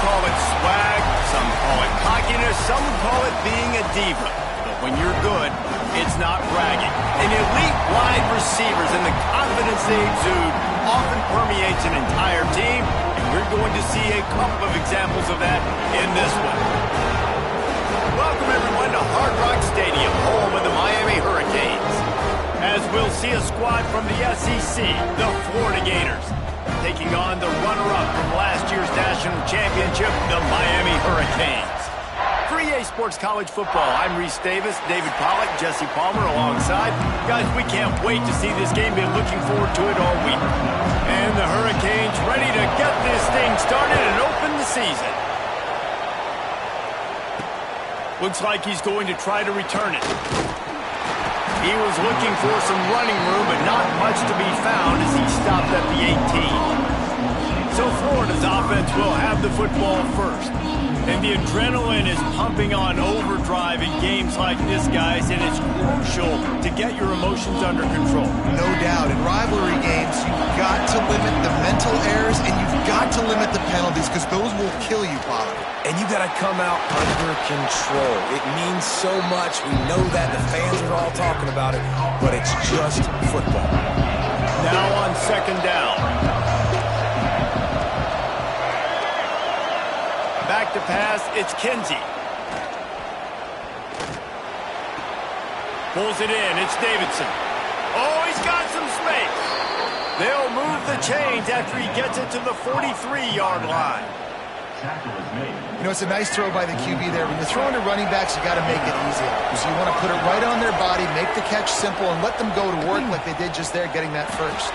call it swag, some call it cockiness, some would call it being a diva. But when you're good, it's not bragging. And elite wide receivers and the confidence they exude often permeates an entire team, and we're going to see a couple of examples of that in this one. Welcome, everyone, to Hard Rock Stadium, home of the Miami Hurricanes. As we'll see a squad from the SEC, the Florida Gators, taking on the runner-up from last year's national championship, the Miami Hurricanes. For EA Sports College Football, I'm Reese Davis, David Pollack, Jesse Palmer alongside. Guys, we can't wait to see this game. Been looking forward to it all week. And the Hurricanes ready to get this thing started and open the season. Looks like he's going to try to return it. He was looking for some running room, but not much to be found as he stopped at the 18. So Florida's offense will have the football first. And the adrenaline is pumping on overdrive in games like this, guys, and it's crucial to get your emotions under control. No doubt. In rivalry games, you've got to limit the mental errors, and you've got to limit the penalties, because those will kill you, Pollard. And you got to come out under control. It means so much. We know that. The fans are all talking about it, but it's just football. Now on second down. Back to pass, it's Kinsey. Pulls it in, it's Davidson. Oh, he's got some space. They'll move the chains after he gets it to the 43-yard line. You know, it's a nice throw by the QB there. When you're throwing to running backs, you got to make it easy. So you want to put it right on their body, make the catch simple, and let them go to work like they did just there, getting that first.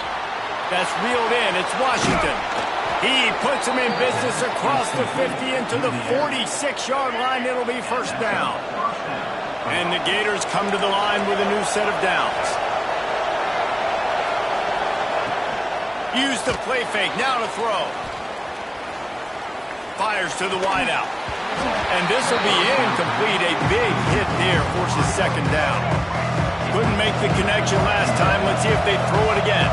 That's reeled in, it's Washington. He puts him in business across the 50 into the 46-yard line. It'll be first down. And the Gators come to the line with a new set of downs. Use the play fake. Now to throw. Fires to the wideout. And this will be incomplete. A big hit there forces second down. Couldn't make the connection last time. Let's see if they throw it again.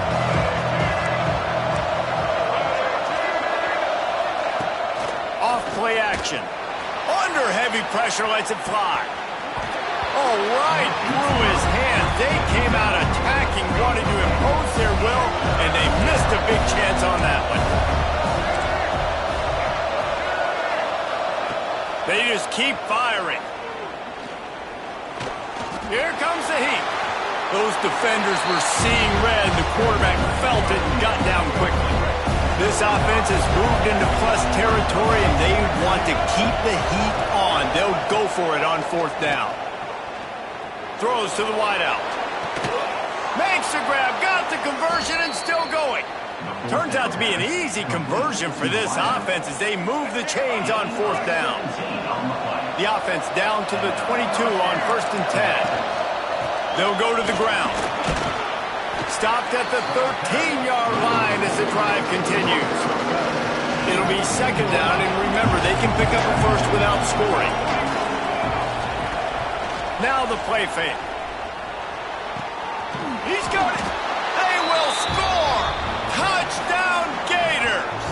Play action. Under heavy pressure, lets it fly. Oh, right through his hands. They came out attacking, wanting to impose their will, and they missed a big chance on that one. They just keep firing. Here comes the heat. Those defenders were seeing red. The quarterback felt it and got down quickly. This offense has moved into plus territory, and they want to keep the heat on. They'll go for it on fourth down. Throws to the wideout. Makes the grab, got the conversion, and still going. Turns out to be an easy conversion for this offense as they move the chains on fourth down. The offense down to the 22 on first and 10. They'll go to the ground. Stopped at the 13-yard line as the drive continues. It'll be second down, and remember, they can pick up a first without scoring. Now the play fake. He's got it. They will score. Touchdown, Gators.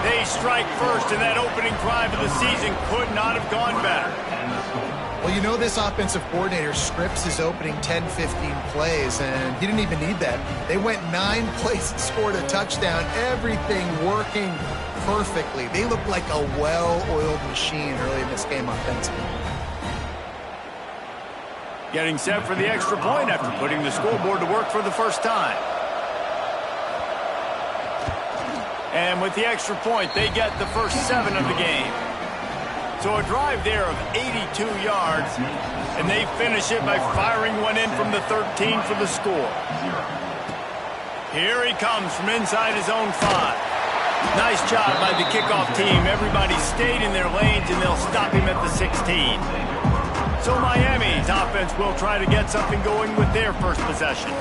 They strike first, and that opening drive of the season could not have gone better. Well, you know this offensive coordinator scripts his opening 10, 15 plays, and he didn't even need that. They went 9 plays and scored a touchdown, everything working perfectly. They look like a well-oiled machine early in this game offensively. Getting set for the extra point after putting the scoreboard to work for the first time. And with the extra point, they get the first 7 of the game. So a drive there of 82 yards, and they finish it by firing one in from the 13 for the score. Here he comes from inside his own 5. Nice job by the kickoff team. Everybody stayed in their lanes, and they'll stop him at the 16. So Miami's offense will try to get something going with their first possession.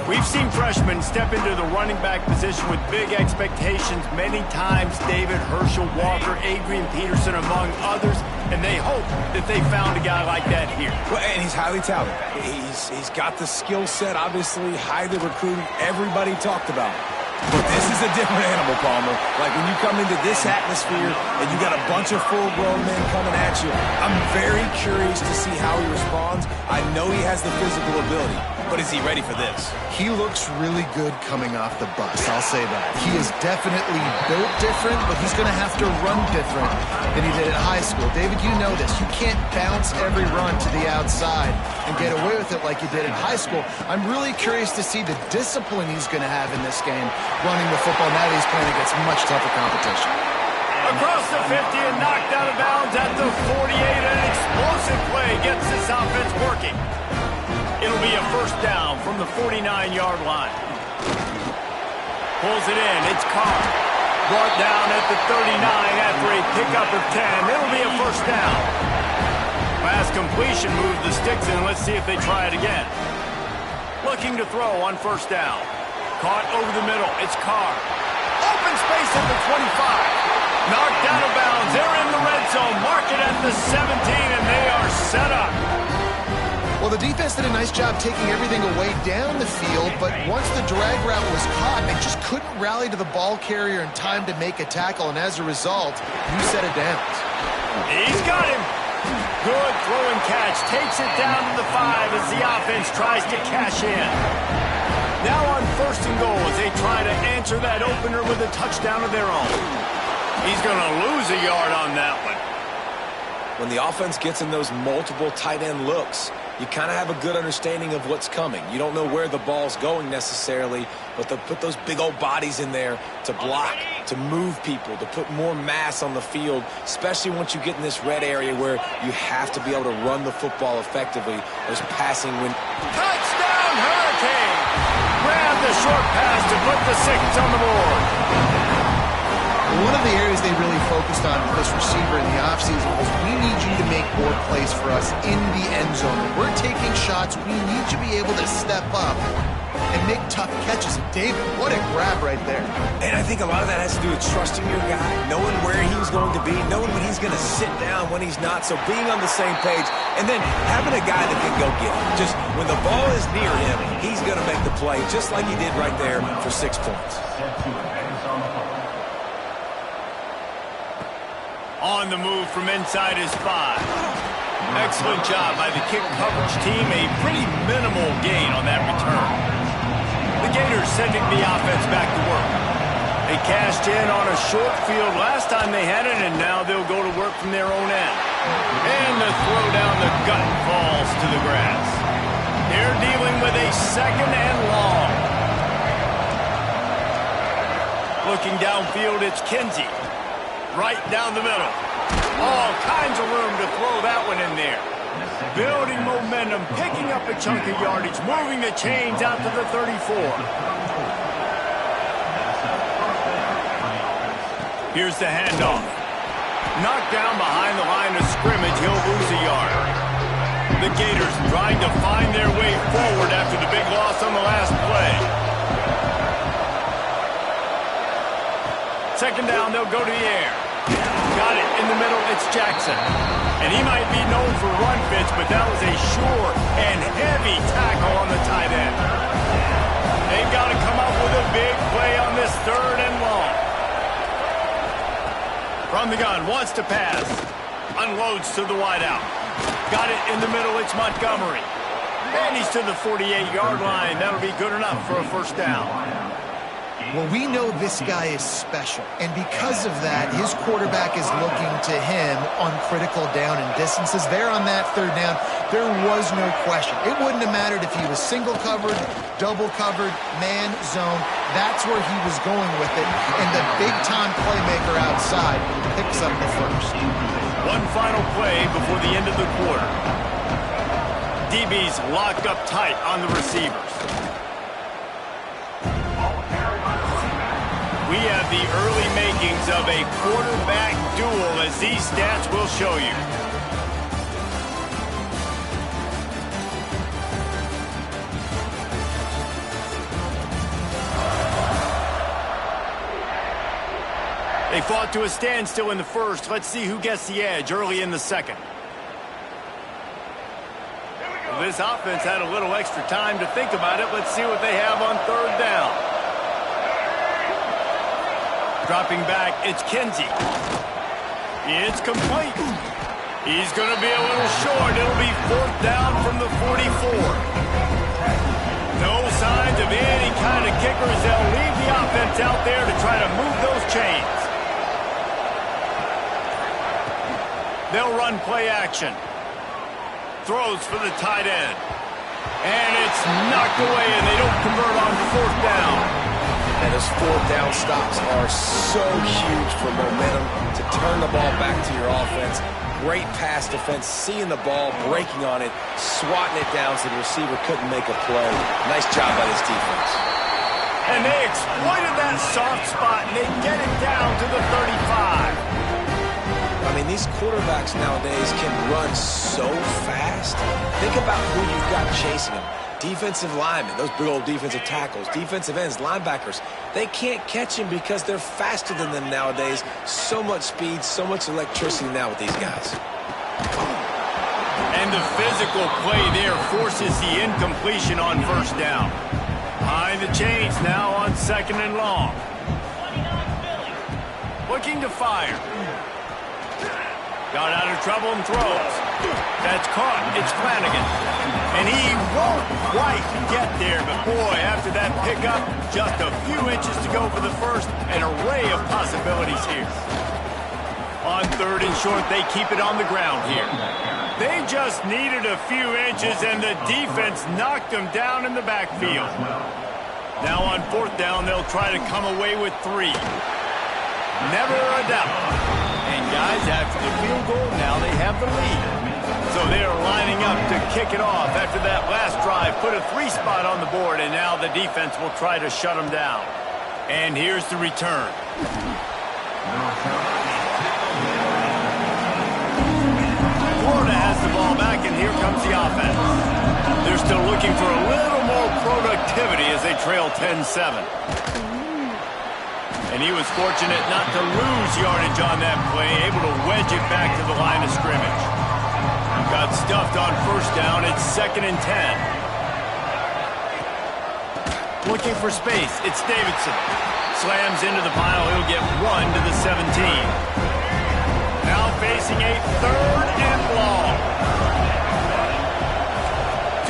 We've seen freshmen step into the running back position with big expectations many times. David, Herschel, Walker, Adrian Peterson, among others. And they hope that they found a guy like that here. Well, and he's highly talented. He's got the skill set, obviously, highly recruited. Everybody talked about it. But this is a different animal, Palmer. Like when you come into this atmosphere and you got a bunch of full-grown men coming at you, I'm very curious to see how he responds. I know he has the physical ability, but is he ready for this? He looks really good coming off the bus, I'll say that. He is definitely built different, but he's going to have to run different than he did in high school. David, you know this. You can't bounce every run to the outside and get away with it like you did in high school. I'm really curious to see the discipline he's going to have in this game running the football now that he's playing against much tougher competition. Across the 50 and knocked out of bounds at the 48. An explosive play gets this offense working. It'll be a first down from the 49-yard line. Pulls it in. It's Carr. Brought down at the 39 after a pickup of 10. It'll be a first down. Pass completion moved the sticks in. Let's see if they try it again. Looking to throw on first down. Caught over the middle. It's Carr. Open space at the 25. Knocked out of bounds. They're in the red zone. Mark it at the 17, and they are set up. Well, the defense did a nice job taking everything away down the field, but once the drag route was caught, they just couldn't rally to the ball carrier in time to make a tackle, and as a result, you set it down. He's got him. Good throw and catch. Takes it down to the 5 as the offense tries to cash in. Now on first and goal as they try to answer that opener with a touchdown of their own. He's going to lose a yard on that one. When the offense gets in those multiple tight end looks, you kind of have a good understanding of what's coming. You don't know where the ball's going necessarily, but they'll put those big old bodies in there to block, to move people, to put more mass on the field, especially once you get in this red area where you have to be able to run the football effectively. Those passing when... Touchdown, Hurricane! Grab the short pass to put the 6 on the board. One of the areas they really focused on with this receiver in the offseason was we need you to make more plays for us in the end zone. When we're taking shots, we need you to be able to step up and make tough catches. And David, what a grab right there. And I think a lot of that has to do with trusting your guy, knowing where he's going to be, knowing when he's going to sit down, when he's not. So being on the same page, and then having a guy that can go get it. Just when the ball is near him, he's going to make the play, just like he did right there for 6 points. On the move from inside his 5. Excellent job by the kick coverage team. A pretty minimal gain on that return. The Gators sending the offense back to work. They cashed in on a short field last time they had it, and now they'll go to work from their own end. And the throw down the gut falls to the grass. They're dealing with a second and long. Looking downfield, it's Kinsey. Right down the middle. All kinds of room to throw that one in there. Building momentum, picking up a chunk of yardage, moving the chains out to the 34. Here's the handoff. Knocked down behind the line of scrimmage, he'll lose a yard. The Gators trying to find their way forward after the big loss on the last play. Second down, they'll go to the air. Got it in the middle, it's Jackson. And he might be known for run fits, but that was a sure and heavy tackle on the tight end. They've got to come up with a big play on this third and long. From the gun, wants to pass. Unloads to the wideout. Got it in the middle, it's Montgomery. And he's to the 48-yard line. That'll be good enough for a first down. Well, we know this guy is special, and because of that, his quarterback is looking to him on critical down and distances. There on that third down, there was no question. It wouldn't have mattered if he was single covered, double covered, man, zone. That's where he was going with it, and the big-time playmaker outside picks up the first. One final play before the end of the quarter. DB's locked up tight on the receivers. We have the early makings of a quarterback duel, as these stats will show you. They fought to a standstill in the first. Let's see who gets the edge early in the second. Well, this offense had a little extra time to think about it. Let's see what they have on third down. Dropping back, it's Kinsey. It's complete. He's going to be a little short. It'll be 4th down from the 44. No signs of any kind of kickers. They'll leave the offense out there to try to move those chains. They'll run play action. Throws for the tight end. And it's knocked away, and they don't convert on 4th down. And those 4th down stops are so huge for momentum to turn the ball back to your offense. Great pass defense, seeing the ball, breaking on it, swatting it down so the receiver couldn't make a play. Nice job by this defense. And they exploited that soft spot, and they get it down to the 35. I mean, these quarterbacks nowadays can run so fast. Think about who you've got chasing them. Defensive linemen, those big old defensive tackles, defensive ends, linebackers. They can't catch him because they're faster than them nowadays. So much speed, so much electricity now with these guys. And the physical play there forces the incompletion on 1st down. Behind the chains now on 2nd and long. Looking to fire. Got out of trouble and throws. That's caught. It's Flanagan. And he won't quite get there, but boy, after that pickup, just a few inches to go for the first. An array of possibilities here. On 3rd and short, they keep it on the ground here. They just needed a few inches, and the defense knocked them down in the backfield. Now on 4th down, they'll try to come away with 3. Never a doubt. And guys, after the field goal, now they have the lead. So they're lining up to kick it off after that last drive. Put a 3 spot on the board, and now the defense will try to shut them down. And here's the return. Florida has the ball back, and here comes the offense. They're still looking for a little more productivity as they trail 10-7. And he was fortunate not to lose yardage on that play, able to wedge it back to the line of scrimmage. Got stuffed on 1st down. It's 2nd and 10. Looking for space. It's Davidson. Slams into the pile. He'll get 1 to the 17. Now facing a 3rd and long.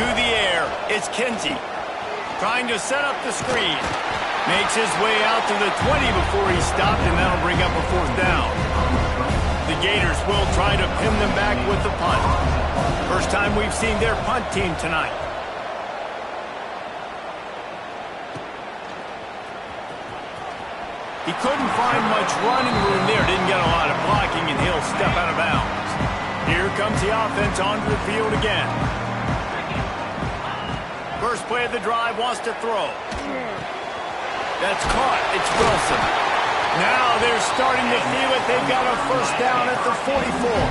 To the air. It's Kinsey. Trying to set up the screen. Makes his way out to the 20 before he stopped, and that'll bring up a 4th down. The Gators will try to pin them back with the punt. First time we've seen their punt team tonight. He couldn't find much running room there. Didn't get a lot of blocking, and he'll step out of bounds. Here comes the offense onto the field again. First play of the drive, wants to throw. That's caught. It's Wilson. Now they're starting to feel it. They've got a 1st down at the 44.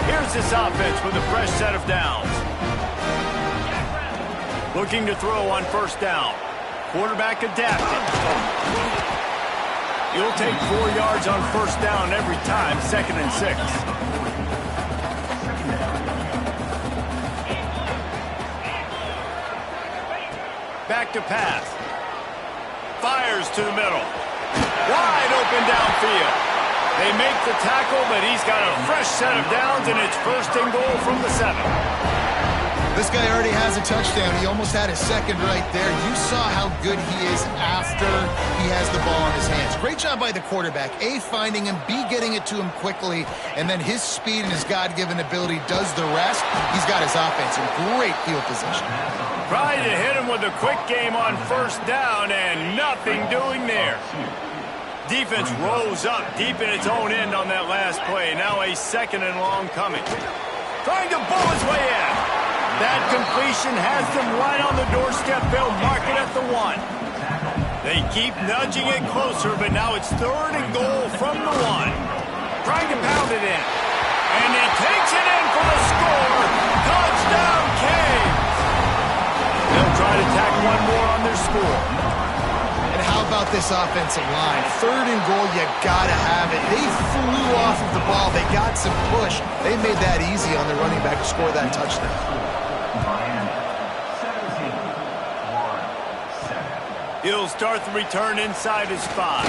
Here's this offense with a fresh set of downs. Looking to throw on 1st down. Quarterback adapted. He'll take 4 yards on 1st down every time, 2nd and 6. Back to pass. Fires to the middle. Wide open downfield. They make the tackle, but he's got a fresh set of downs, and it's 1st and goal from the 7. This guy already has a touchdown. He almost had his 2nd right there. You saw how good he is after he has the ball in his hands. Great job by the quarterback. A, finding him. B, getting it to him quickly. And then his speed and his God-given ability does the rest. He's got his offense in great field position. Tried to hit him with a quick game on 1st down, and nothing doing there. Defense rose up deep in its own end on that last play. Now a 2nd and long coming. Trying to bull his way in. That completion has them right on the doorstep. They'll mark it at the 1. They keep nudging it closer, but now it's 3rd and goal from the 1. Trying to pound it in. And he takes it in for the score. Touchdown, Canes. They'll try to tack one more on their score. And how about this offensive line? 3rd and goal, you gotta have it. They flew off of the ball. They got some push. They made that easy on the running back to score that touchdown. He'll start the return inside his 5.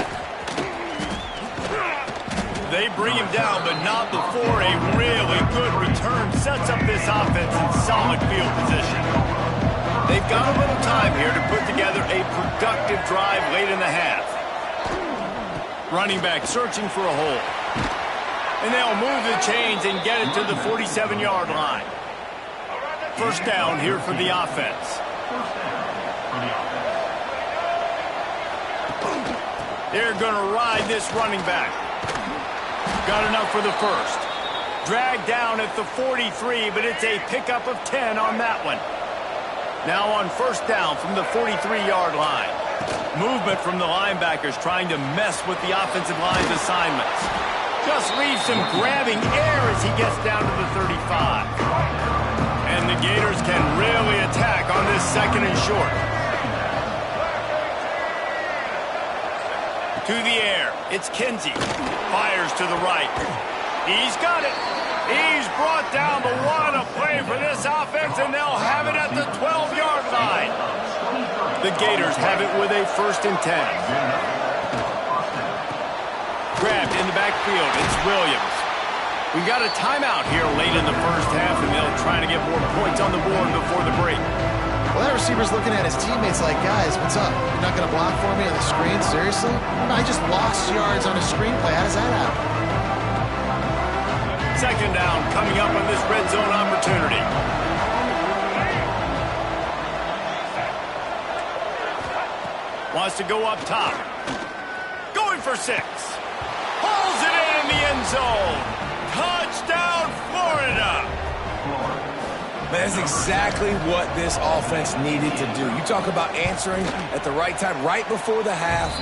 They bring him down, but not before a really good return sets up this offense in solid field position. They've got a little time here to put together a productive drive late in the half. Running back searching for a hole. And they'll move the chains and get it to the 47-yard line. First down here for the offense. They're going to ride this running back. Got enough for the first. Dragged down at the 43, but it's a pickup of 10 on that one. Now on first down from the 43-yard line. Movement from the linebackers trying to mess with the offensive line's assignments. Just leaves him grabbing air as he gets down to the 35. And the Gators can really attack on this second and short. To the air, it's Kinsey. Fires to the right. He's got it. He's brought down, but what a play for this offense, and they'll have it at the 12-yard line. The Gators have it with a 1st and 10. Grabbed in the backfield, it's Williams. We've got a timeout here late in the first half, and they'll try to get more points on the board before the break. Well, that receiver's looking at his teammates like, guys, what's up? You're not going to block for me on the screen? Seriously? I just lost yards on a screenplay. How does that happen? Second down coming up on this red zone opportunity. Wants to go up top. Going for 6. Hauls it in the end zone. Touchdown, Florida. That's exactly what this offense needed to do. You talk about answering at the right time, right before the half,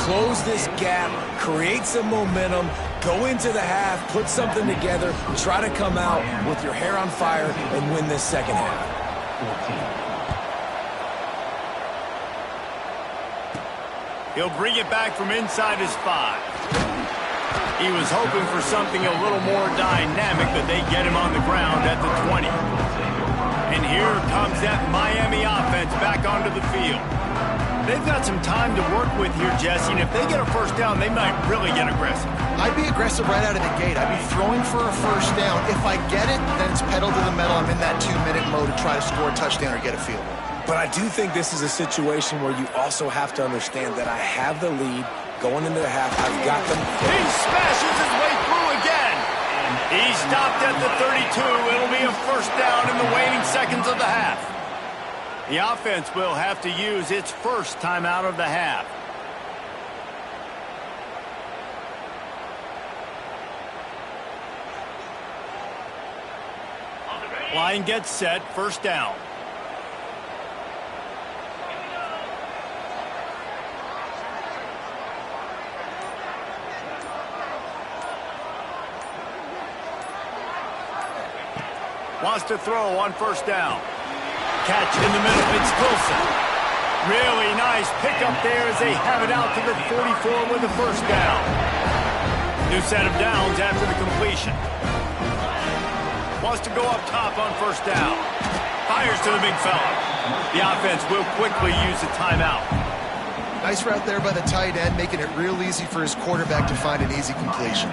close this gap, create some momentum, go into the half, put something together, try to come out with your hair on fire and win this second half. He'll bring it back from inside his 5. He was hoping for something a little more dynamic, but they get him on the ground at the 20. And here comes that Miami offense back onto the field. They've got some time to work with here, Jesse, and if they get a first down, they might really get aggressive. I'd be aggressive right out of the gate. I'd be throwing for a first down. If I get it, then it's pedal to the metal. I'm in that 2-minute mode to try to score a touchdown or get a field goal. But I do think this is a situation where you also have to understand that I have the lead going into the half. I've got them. He smashes his way through again. He stopped at the 32. It'll be a first down in the waning seconds of the half. The offense will have to use its first timeout of the half. Line gets set, first down. Wants to throw on first down. Catch in the middle, it's Wilson. Really nice pickup there as they have it out to the 44 with the first down. New set of downs after the completion. Wants to go up top on first down. Fires to the big fella. The offense will quickly use a timeout. Nice route there by the tight end, making it real easy for his quarterback to find an easy completion.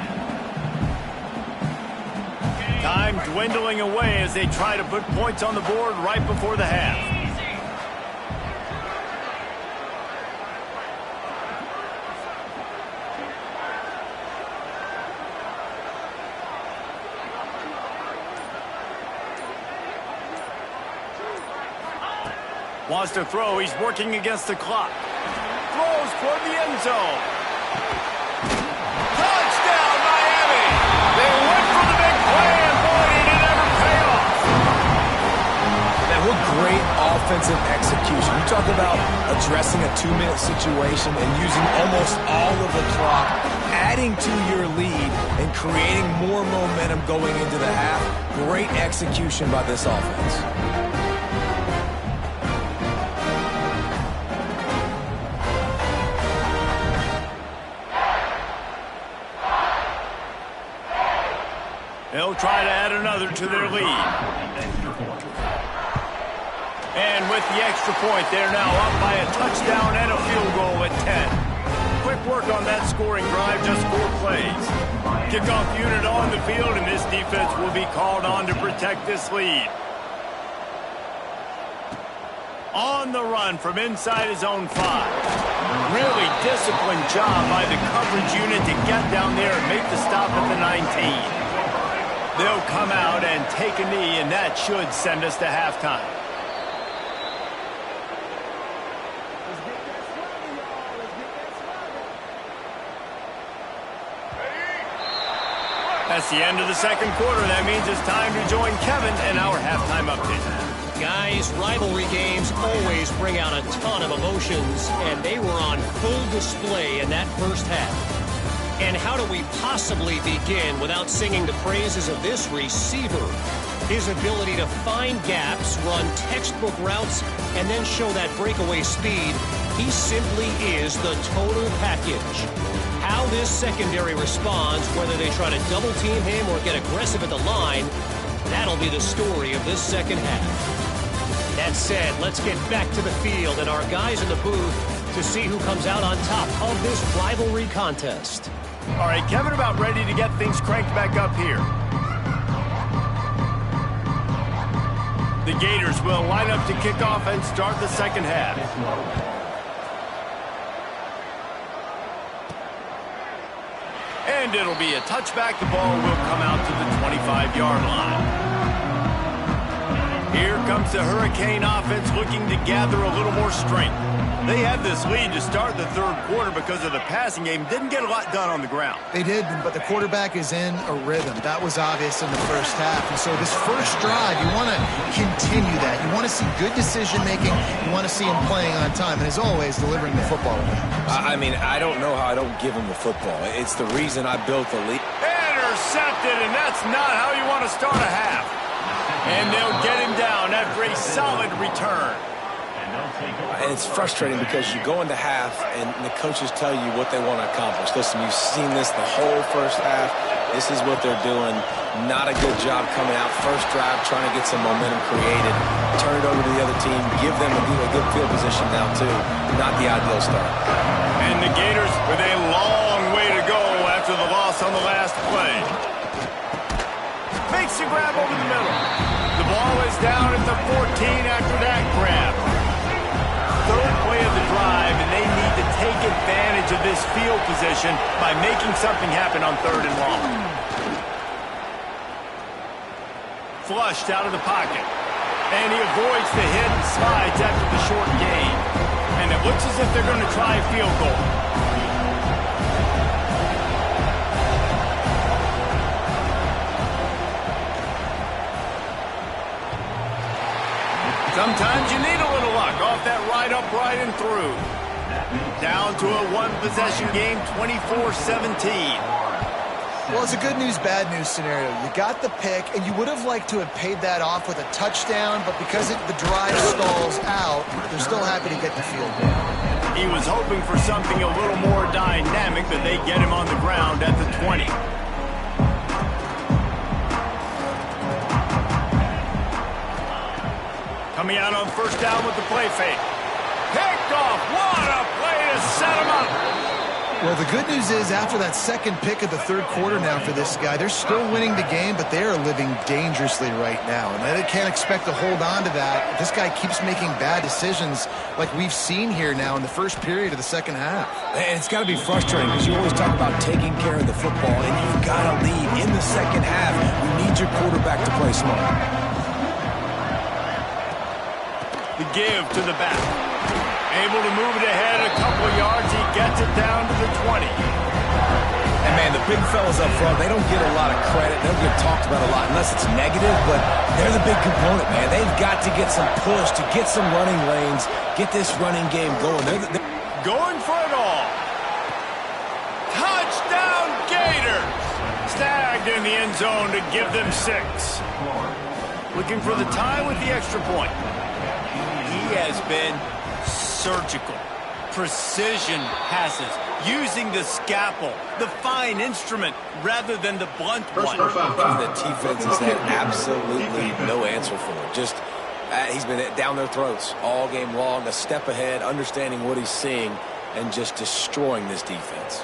Time dwindling away as they try to put points on the board right before the half. Wants to throw. He's working against the clock. Throws toward the end zone. Touchdown, Miami! They went for the big play, and boy, did it ever pay off. Man, what great offensive execution. You talk about addressing a 2-minute situation and using almost all of the clock, adding to your lead and creating more momentum going into the half. Great execution by this offense. They'll try to add another to their lead. And with the extra point, they're now up by a touchdown and a field goal at 10. quick work on that scoring drive, just 4 plays. Kickoff unit on the field, and this defense will be called on to protect this lead. On the run from inside his own 5. Really disciplined job by the coverage unit to get down there and make the stop at the 19. They'll come out and take a knee, and that should send us to halftime. That's the end of the second quarter. That means it's time to join Kevin in our halftime update. Guys, rivalry games always bring out a ton of emotions, and they were on full display in that first half. And how do we possibly begin without singing the praises of this receiver? His ability to find gaps, run textbook routes, and then show that breakaway speed. He simply is the total package. How this secondary responds, whether they try to double-team him or get aggressive at the line, that'll be the story of this second half. That said, let's get back to the field and our guys in the booth to see who comes out on top of this rivalry contest. All right, Kevin, about ready to get things cranked back up here. The Gators will line up to kick off and start the second half. And it'll be a touchback. The ball will come out to the 25-yard line. Here comes the Hurricane offense looking to gather a little more strength. They had this lead to start the third quarter because of the passing game. Didn't get a lot done on the ground. They did, but the quarterback is in a rhythm. That was obvious in the first half. And so this first drive, you want to continue that. You want to see good decision-making. You want to see him playing on time. And as always, delivering the football. I mean, I don't know how I don't give him the football. It's the reason I built the league. Intercepted, and that's not how you want to start a half. And they'll get him down after a solid return. And it's frustrating because you go into half and the coaches tell you what they want to accomplish. Listen, you've seen this the whole first half. This is what they're doing. Not a good job coming out. First drive, trying to get some momentum created. Turn it over to the other team. Give them a good field position now, too. Not the ideal start. And the Gators with a long way to go after the loss on the last play. Makes a grab over the middle. The ball is down at the 14 after that grab. Third play of the drive, and they need to take advantage of this field position by making something happen on 3rd and long. Flushed out of the pocket. And he avoids the hit and slides after the short gain. And it looks as if they're going to try a field goal. Sometimes you need a little luck off that right upright and through. Down to a one-possession game, 24-17. Well, it's a good news, bad news scenario. You got the pick, and you would have liked to have paid that off with a touchdown, but because the drive stalls out, they're still happy to get the field goal. He was hoping for something a little more dynamic, but they get him on the ground at the 20. Coming out on first down with the play fake. Picked off. What a play to set him up. Well, the good news is after that second pick of the third quarter now for this guy, they're still winning the game, but they are living dangerously right now. And they can't expect to hold on to that. This guy keeps making bad decisions like we've seen here now in the first period of the second half. And it's got to be frustrating because you always talk about taking care of the football, and you've got to lead in the second half. You need your quarterback to play smart. The give to the back. Able to move it ahead a couple of yards. He gets it down to the 20. And, man, the big fellas up front, they don't get a lot of credit. They don't get talked about a lot unless it's negative, but they're the big component, man. They've got to get some push to get some running lanes, get this running game going. They're going for it all. Touchdown, Gators. Snagged in the end zone to give them 6. Looking for the tie with the extra point. He has been surgical, precision passes, using the scalpel, the fine instrument, rather than the blunt one. The defense has had absolutely no answer for it. Just, he's been down their throats all game long, a step ahead, understanding what he's seeing. and just destroying this defense.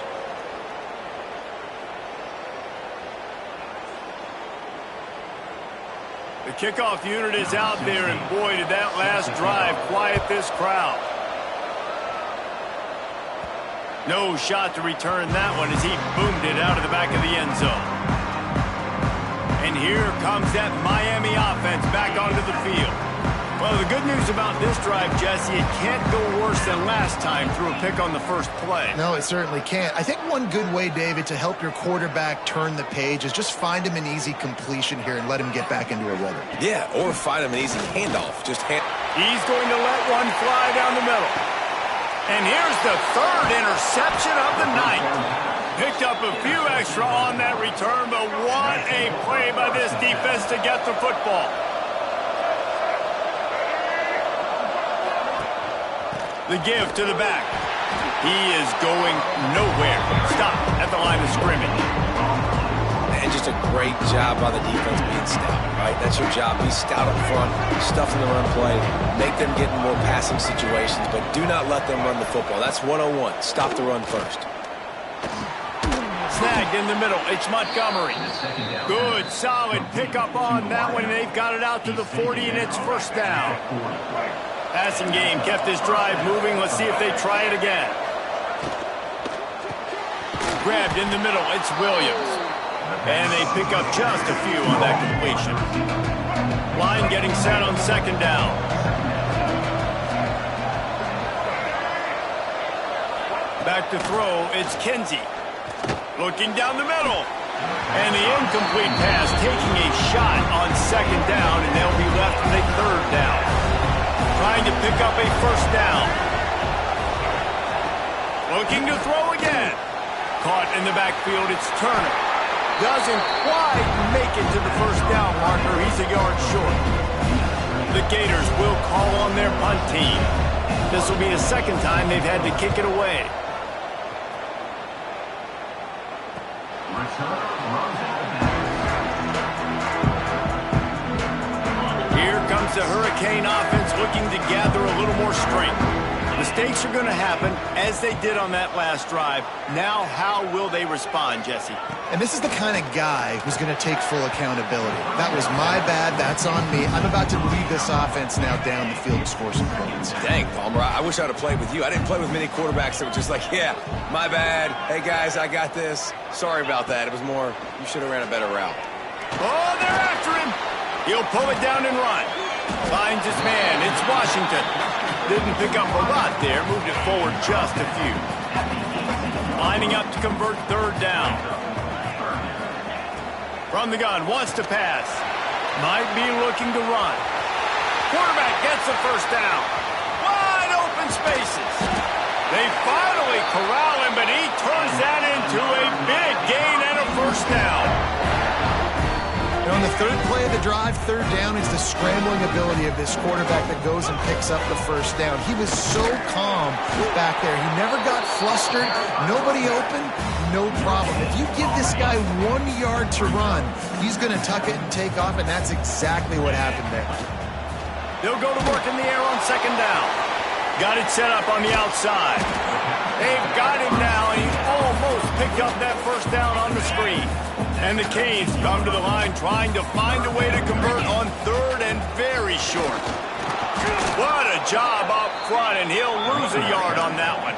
The kickoff unit is out there, and boy, did that last drive quiet this crowd. No shot to return that one as he boomed it out of the back of the end zone. And here comes that Miami offense back onto the field. Well, the good news about this drive, Jesse, it can't go worse than last time through a pick on the first play. No, it certainly can't. I think one good way, David, to help your quarterback turn the page is just find him an easy completion here and let him get back into a rhythm. Yeah, or find him an easy handoff. He's going to let one fly down the middle. And here's the third interception of the night. Picked up a few extra on that return, but what a play by this defense to get the football. The give to the back. He is going nowhere. Stop at the line of scrimmage. And just a great job by the defense being stout, right? That's your job. Be stout up front, stuff in the run play, make them get in more passing situations, but do not let them run the football. That's 101. Stop the run first. Snagged in the middle. It's Montgomery. Good, solid pickup on that one. They've got it out to the 40, and it's first down. Passing game kept this drive moving. Let's see if they try it again. Grabbed in the middle. It's Williams. And they pick up just a few on that completion. Line getting set on second down. Back to throw. It's Kinsey. Looking down the middle. And the incomplete pass taking a shot on second down, and they'll be left with a third down. Trying to pick up a first down. Looking to throw again. Caught in the backfield, it's Turner. Doesn't quite make it to the first down marker. He's a yard short. The Gators will call on their punt team. This will be the second time they've had to kick it away. Here comes the Hurricane offense looking to gather a little more strength. Mistakes are going to happen, as they did on that last drive. Now, how will they respond, Jesse? And this is the kind of guy who's going to take full accountability. That was my bad. That's on me. I'm about to lead this offense now down the field to score some points. Dang, Palmer, I wish I would have played with you. I didn't play with many quarterbacks that were just like, yeah, my bad. Hey, guys, I got this. Sorry about that. It was more, you should have ran a better route. Oh, they're after him. He'll pull it down and run. Finds his man. It's Washington. Didn't pick up a lot there. Moved it forward just a few. Lining up to convert third down. From the gun. Wants to pass. Might be looking to run. Quarterback gets the first down. Wide open spaces. They finally corral him, but he turns that into a big gain and a first down. On the third play of the drive, third down, is the scrambling ability of this quarterback that goes and picks up the first down. He was so calm back there. He never got flustered. Nobody open, no problem. If you give this guy 1 yard to run, he's going to tuck it and take off, and that's exactly what happened there. They'll go to work in the air on second down. Got it set up on the outside. They've got him now, and he's almost picked up that first down on the screen. And the Canes come to the line trying to find a way to convert on third and very short. What a job up front, and he'll lose a yard on that one.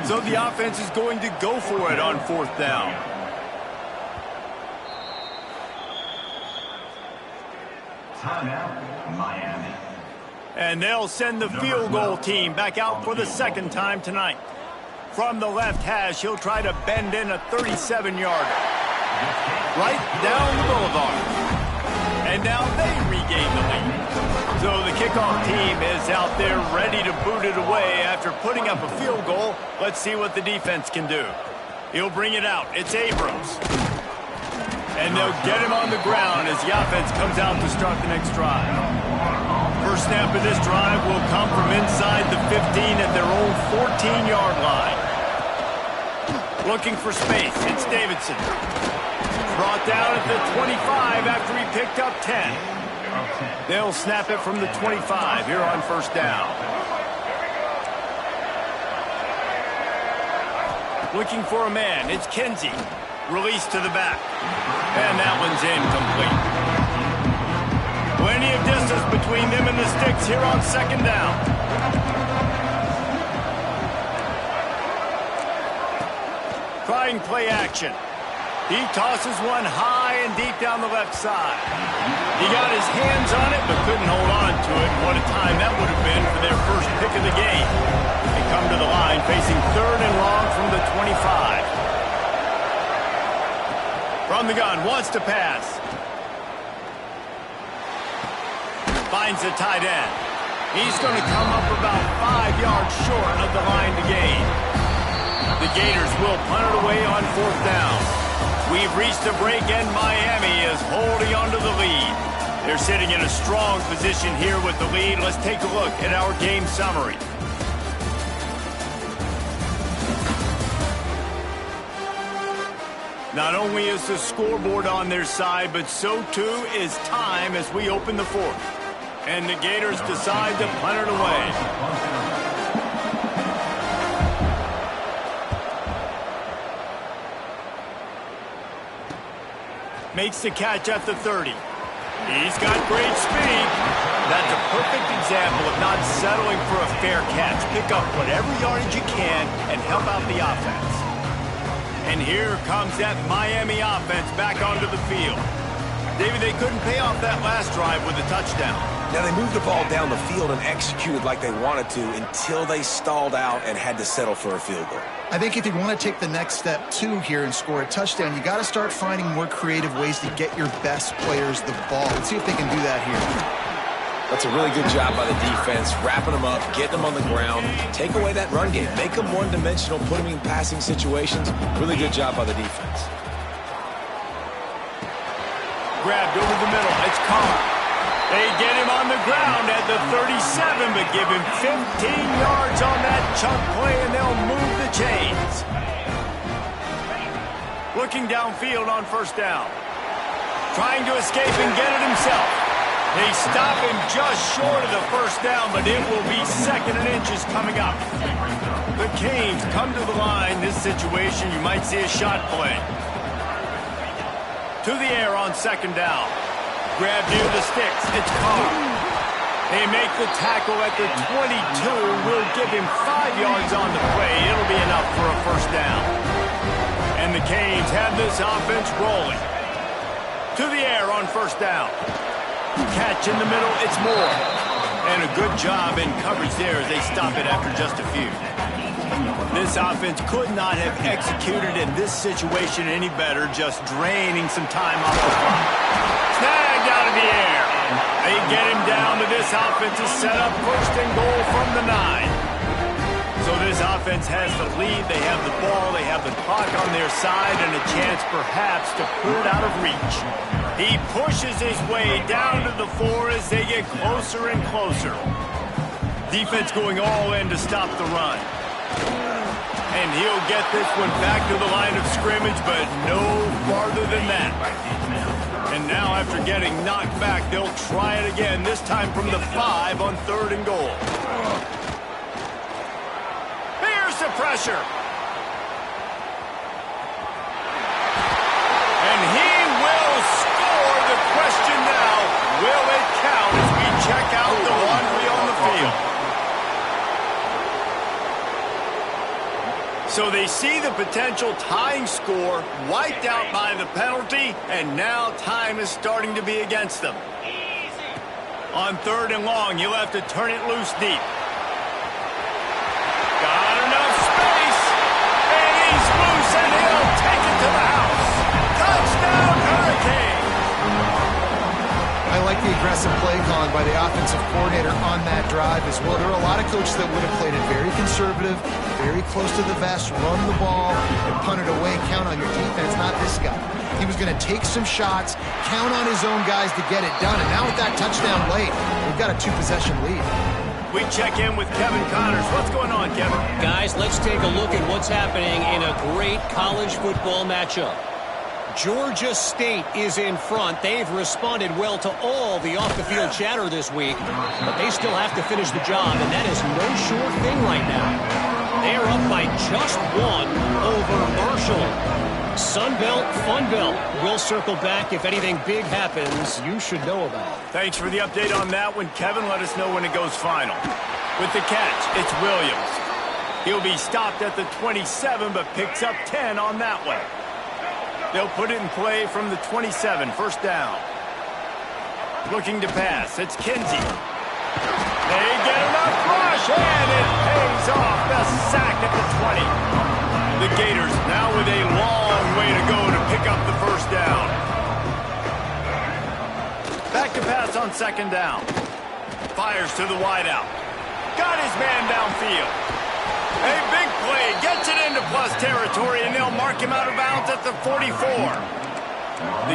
So the offense is going to go for it on fourth down. Timeout, Miami. And they'll send the field goal team back out for the second time tonight. From the left hash, he'll try to bend in a 37-yarder. Right down the boulevard. And now they regain the lead. So the kickoff team is out there ready to boot it away after putting up a field goal. Let's see what the defense can do. He'll bring it out. It's Abrams. And they'll get him on the ground as the offense comes out to start the next drive. First snap of this drive will come from inside the 15 at their own 14-yard line. Looking for space. It's Davidson. Brought down at the 25 after he picked up 10. They'll snap it from the 25 here on first down. Looking for a man. It's Kinsey. Release to the back. And that one's incomplete. Plenty of distance between them and the sticks here on second down. Trying play action. He tosses one high and deep down the left side. He got his hands on it, but couldn't hold on to it. What a time that would have been for their first pick of the game. They come to the line facing third and long from the 25. From the gun, wants to pass. Finds the tight end. He's going to come up about 5 yards short of the line to gain. The Gators will punt it away on fourth down. We've reached a break, and Miami is holding on to the lead. They're sitting in a strong position here with the lead. Let's take a look at our game summary. Not only is the scoreboard on their side, but so too is time as we open the fourth. And the Gators decide to punt it away. Makes the catch at the 30. He's got great speed. That's a perfect example of not settling for a fair catch. Pick up whatever yardage you can and help out the offense. And here comes that Miami offense back onto the field. David, they couldn't pay off that last drive with a touchdown. Now, they moved the ball down the field and executed like they wanted to until they stalled out and had to settle for a field goal. I think if you want to take the next step, too, here and score a touchdown, you got to start finding more creative ways to get your best players the ball. Let's see if they can do that here. That's a really good job by the defense, wrapping them up, getting them on the ground, take away that run game, make them one-dimensional, put them in passing situations. Really good job by the defense. Grabbed over the middle. It's Carr. They get him on the ground at the 37, but give him 15 yards on that chunk play, and they'll move the chains. Looking downfield on first down. Trying to escape and get it himself. They stop him just short of the first down, but it will be second and inches coming up. The Canes come to the line. This situation, you might see a shot play. To the air on second down. Grab near the sticks. It's Carr. They make the tackle at the 22. Will give him 5 yards on the play. It'll be enough for a first down. And the Canes have this offense rolling. To the air on first down. Catch in the middle. It's Moore. And a good job in coverage there as they stop it after just a few. This offense could not have executed in this situation any better, just draining some time off the clock. Snagged out of the air. They get him down to this offense to set up first and goal from the 9. So this offense has the lead. They have the ball. They have the clock on their side and a chance perhaps to put it out of reach. He pushes his way down to the 4 as they get closer and closer. Defense going all in to stop the run. And he'll get this one back to the line of scrimmage, but no farther than that. And now after getting knocked back, they'll try it again, this time from the 5 on third and goal. Here's the pressure. And he will score. The question now, will it count as we check out the laundry on the field? So they see the potential tying score wiped out by the penalty, and now time is starting to be against them. On third and long, you'll have to turn it loose deep. Got enough space, and he's loose, and he'll take it to the house. Touchdown, Hurricane! I like the aggressive play calling by the offensive coordinator on that drive as well. There are a lot of coaches that would have played it very conservative, very close to the vest, run the ball, and punt it away, count on your defense, not this guy. He was going to take some shots, count on his own guys to get it done, and now with that touchdown late, we've got a 2-possession lead. We check in with Kevin Connors. What's going on, Kevin? Guys, let's take a look at what's happening in a great college football matchup. Georgia State is in front. They've responded well to all the off-the-field chatter this week, but they still have to finish the job, and that is no sure thing right now. They are up by just one over Marshall. Sunbelt, Funbelt. We'll circle back if anything big happens you should know about. Thanks for the update on that one, Kevin. Let us know when it goes final. With the catch, it's Williams. He'll be stopped at the 27, but picks up 10 on that one. They'll put it in play from the 27, first down. Looking to pass, it's Kinsey. They get enough rush, and it pays off. The sack at the 20. The Gators now with a long way to go to pick up the first down. Back to pass on second down. Fires to the wideout. Got his man downfield. A big play, gets it into plus territory, and they'll mark him out of bounds at the 44.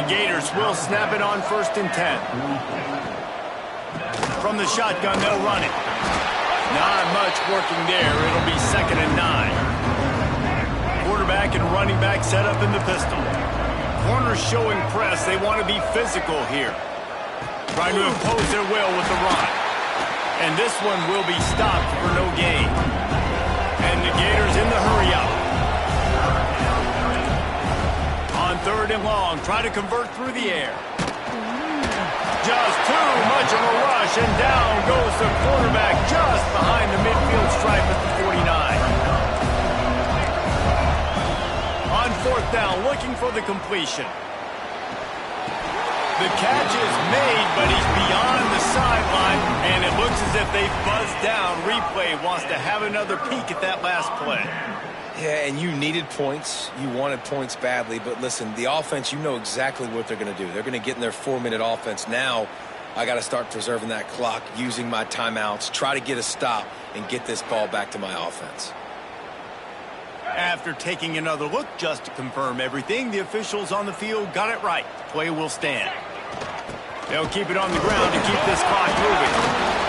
The Gators will snap it on first and 10. From the shotgun, they'll run it. Not much working there. It'll be second and 9. Quarterback and running back set up in the pistol. Corners showing press. They want to be physical here. Trying to impose their will with the run. And this one will be stopped for no gain. And the Gators in the hurry up. On third and long, try to convert through the air. Just too much of a rush, and down goes the quarterback just behind the midfield stripe at the 49. On fourth down, looking for the completion. The catch is made, but he's beyond the sideline, and it looks as if they buzzed down. Replay wants to have another peek at that last play. Yeah, and you needed points. You wanted points badly. But listen, the offense, you know exactly what they're going to do. They're going to get in their 4-minute offense. Now, I got to start preserving that clock, using my timeouts, try to get a stop, and get this ball back to my offense. After taking another look just to confirm everything, the officials on the field got it right. Play will stand. They'll keep it on the ground to keep this clock moving.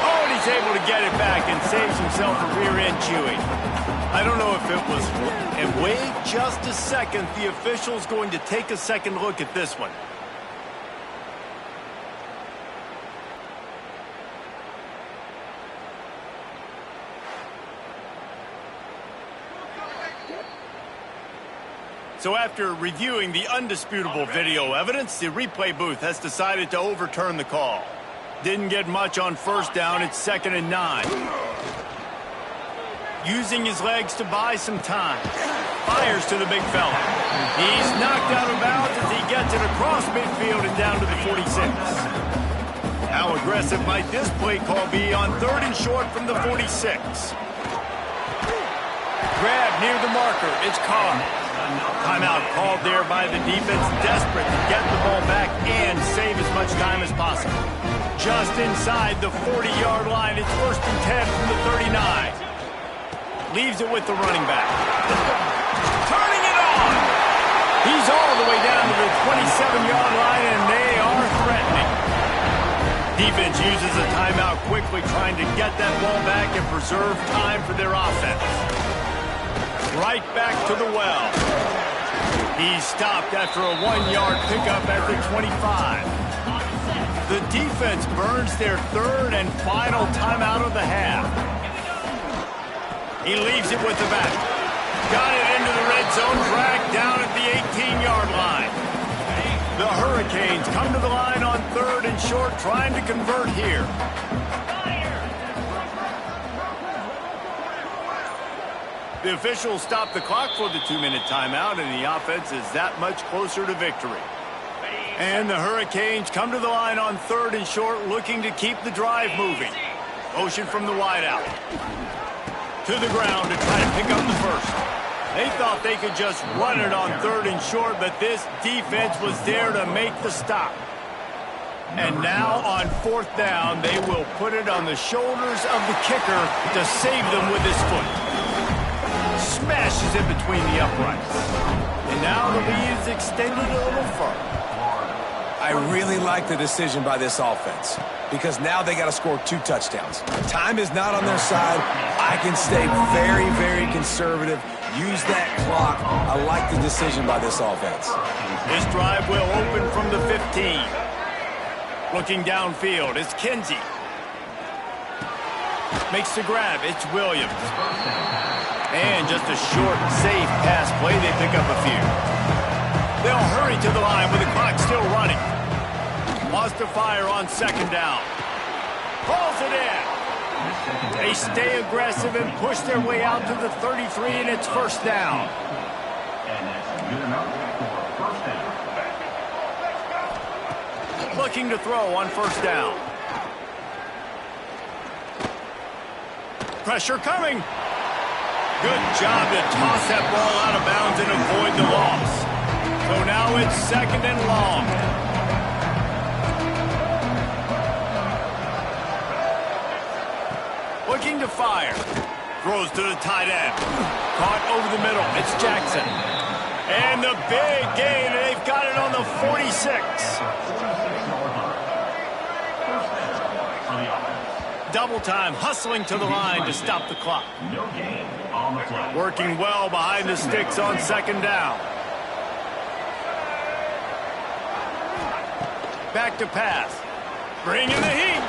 Oh, and he's able to get it back and saves himself a rear end chewing. I don't know if it was... And wait just a second. The official's going to take a second look at this one. So after reviewing the undisputable video evidence, the replay booth has decided to overturn the call. Didn't get much on first down. It's second and 9. Using his legs to buy some time. Fires to the big fella. He's knocked out of bounds as he gets it across midfield and down to the 46. How aggressive might this play call be on third and short from the 46? Grab near the marker. It's caught. Timeout called there by the defense, desperate to get the ball back and save as much time as possible. Just inside the 40-yard line, it's first and 10 from the 39. Leaves it with the running back. Turning it on! He's all the way down to the 27-yard line, and they are threatening. Defense uses a timeout quickly, trying to get that ball back and preserve time for their offense. Right back to the well. He's stopped after a 1-yard pickup at the 25. The defense burns their third and final timeout of the half. He leaves it with the back. Got it into the red zone, dragged down at the 18-yard line. The Hurricanes come to the line on third and short, trying to convert here. The officials stop the clock for the 2-minute timeout, and the offense is that much closer to victory. And the Hurricanes come to the line on third and short, looking to keep the drive moving. Motion from the wideout. To the ground to try to pick up the first. They thought they could just run it on third and short, but this defense was there to make the stop. And now on fourth down, they will put it on the shoulders of the kicker to save them with his foot. Smashes in between the uprights. And now the lead is extended a little further. I really like the decision by this offense because now they got to score 2 touchdowns. Time is not on their side. I can stay very, very conservative. Use that clock. I like the decision by this offense. This drive will open from the 15. Looking downfield, it's Kinsey. Makes the grab, it's Williams. And on just a short, safe pass play, they pick up a few. They'll hurry to the line with the clock still running. Wants to fire on second down. Pulls it in. They stay aggressive and push their way out to the 33, and it's first down. Looking to throw on first down. Pressure coming. Good job to toss that ball out of bounds and avoid the loss. So now it's second and long. Looking to fire. Throws to the tight end. Caught over the middle. It's Jackson. And the big gain. They've got it on the 46. Double time, hustling to the line to stop the clock. Working well behind the sticks on second down. Back to pass. Bringing the heat.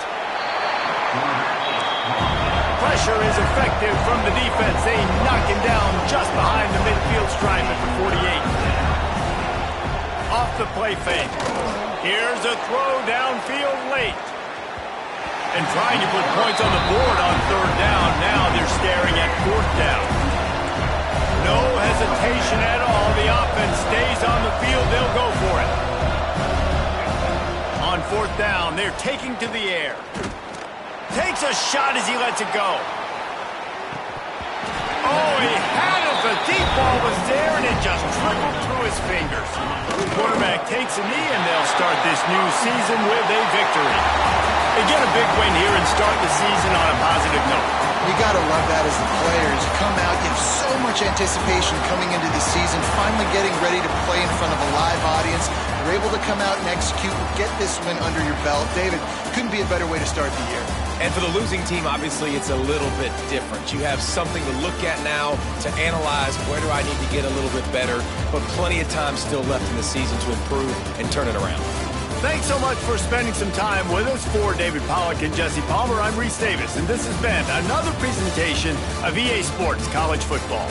Pressure is effective from the defense. They knock him down just behind the midfield stripe at the 48. Off the play fake. Here's a throw downfield late. And trying to put points on the board on third down. Now they're staring at fourth down. No hesitation at all. The offense stays on the field. They'll go for it. On fourth down, they're taking to the air. Takes a shot as he lets it go. Oh, he had it. The deep ball was there, and it just trickled through his fingers. The quarterback takes a knee, and they'll start this new season with a victory. They get a big win here and start the season on a positive note. You got to love that as the players. You come out, you have so much anticipation coming into the season, finally getting ready to play in front of a live audience. You're able to come out and execute and get this win under your belt. David, couldn't be a better way to start the year. And for the losing team, obviously, it's a little bit different. You have something to look at now, to analyze where do I need to get a little bit better, but plenty of time still left in the season to improve and turn it around. Thanks so much for spending some time with us. For David Pollack and Jesse Palmer, I'm Reese Davis, and this has been another presentation of EA Sports College Football.